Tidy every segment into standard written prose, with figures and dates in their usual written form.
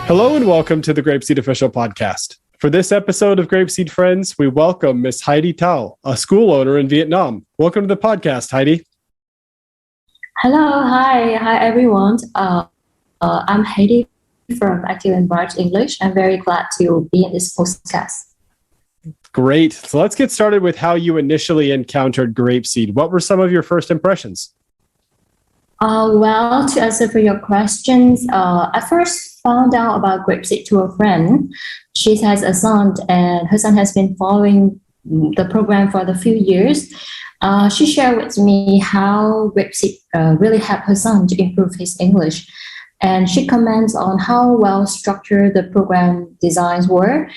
Hello and welcome to the GrapeSEED Official Podcast. For this episode of GrapeSEED Friends, we welcome Miss Heidi Thao, a school owner in Vietnam. Welcome to the podcast, Heidi. Hello, hi everyone. I'm Heidi from Active and Bright English. I'm very glad to be in this podcast. Great. So let's get started with how you initially encountered GrapeSEED. What were some of your first impressions? Well, to answer for your questions, I first found out about GrapeSEED to a friend. She has a son, and her son has been following the program for a few years. She shared with me how GrapeSEED really helped her son to improve his English. And she comments on how well structured the program designs were.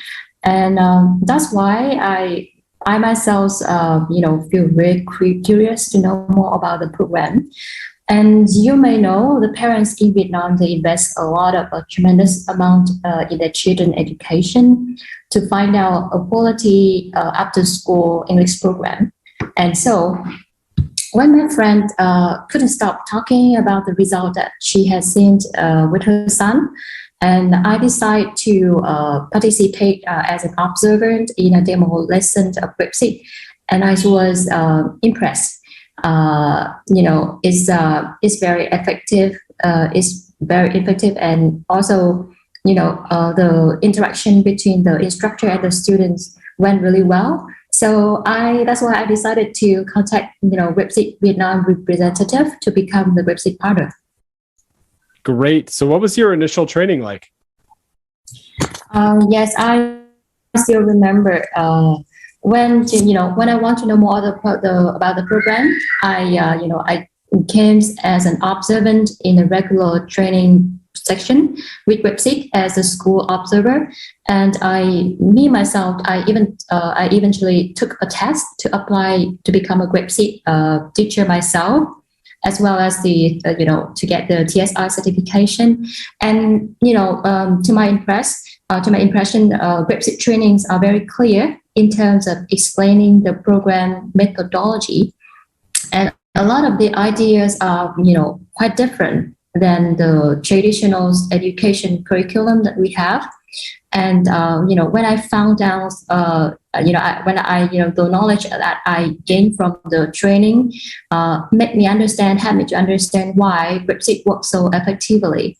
And that's why I myself, feel very curious to know more about the program. And you may know the parents in Vietnam, they invest a tremendous amount in their children's education to find out a quality after-school English program. And so when my friend couldn't stop talking about the result that she has seen with her son, and I decided to participate as an observer in a demo lesson of GrapeSEED, and I was impressed. It's very effective. And also, the interaction between the instructor and the students went really well. So that's why I decided to contact, GrapeSEED Vietnam representative to become the GrapeSEED partner. Great. So what was your initial training like? Yes, I still remember when I want to know more about the program, I came as an observant in a regular training section with GrapeSEED as a school observer, and I eventually took a test to apply to become a GrapeSEED teacher myself, as well as to get the TSI certification. And to my impression, GrapeSEED trainings are very clear in terms of explaining the program methodology, and a lot of the ideas are quite different than the traditional education curriculum that we have. And when I found out, the knowledge that I gained from the training helped me to understand why GrapeSEED works so effectively.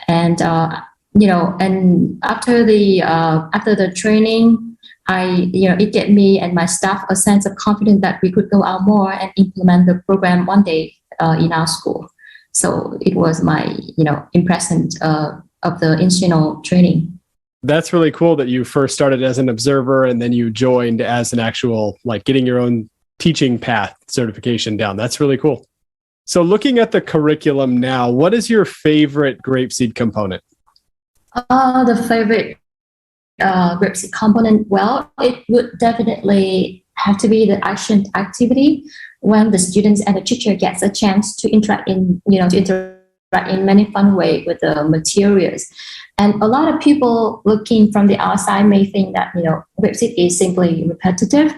And and after the training, it gave me and my staff a sense of confidence that we could go out more and implement the program one day in our school. So it was my impression of the institutional training. That's really cool that you first started as an observer and then you joined as an actual, getting your own teaching path certification down. That's really cool. So looking at the curriculum now, what is your favorite GrapeSEED component? The favorite GrapeSEED component, well, it would definitely have to be the action activity when the students and the teacher gets a chance to interact in many fun ways with the materials. And a lot of people looking from the outside may think that GrapeSEED is simply repetitive,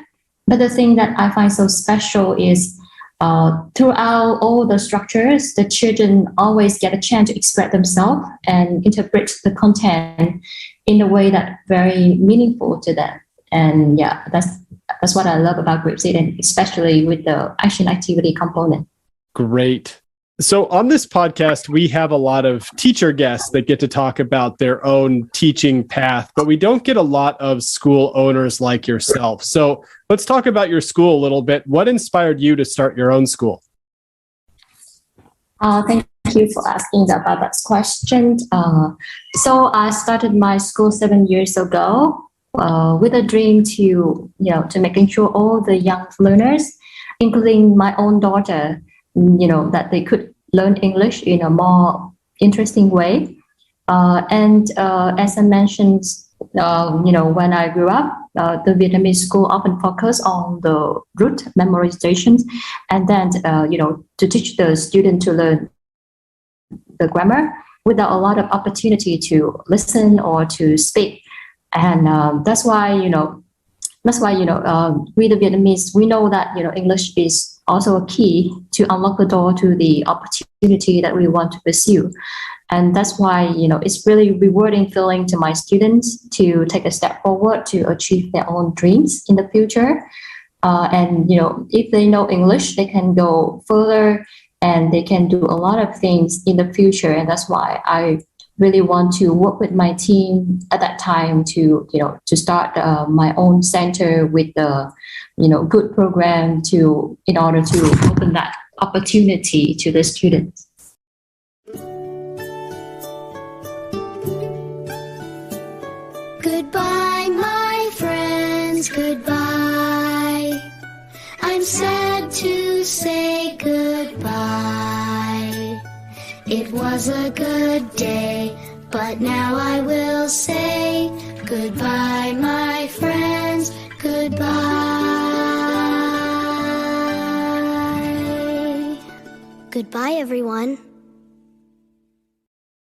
but the thing that I find so special is throughout all the structures, the children always get a chance to express themselves and interpret the content in a way that's very meaningful to them. And yeah, that's what I love about GrapeSEED, and especially with the action activity component. Great. So on this podcast, we have a lot of teacher guests that get to talk about their own teaching path, but we don't get a lot of school owners like yourself. So let's talk about your school a little bit. What inspired you to start your own school? Thank you for asking about that question. So I started my school 7 years ago with a dream to making sure all the young learners, including my own daughter, that they could learn English in a more interesting way. And as I mentioned, when I grew up, the Vietnamese school often focus on the root memorizations, and then, to teach the student to learn the grammar without a lot of opportunity to listen or to speak. And that's why we the Vietnamese, we know that English is also a key to unlock the door to the opportunity that we want to pursue. And that's why, it's really rewarding feeling to my students to take a step forward to achieve their own dreams in the future. And if they know English, they can go further and they can do a lot of things in the future. And that's why I really want to work with my team at that time to start my own center with the good program in order to open that opportunity to the students. Goodbye, my friends, goodbye. I'm sad to say goodbye. It was a good day, but now I will say goodbye, my friends, goodbye. Goodbye, everyone.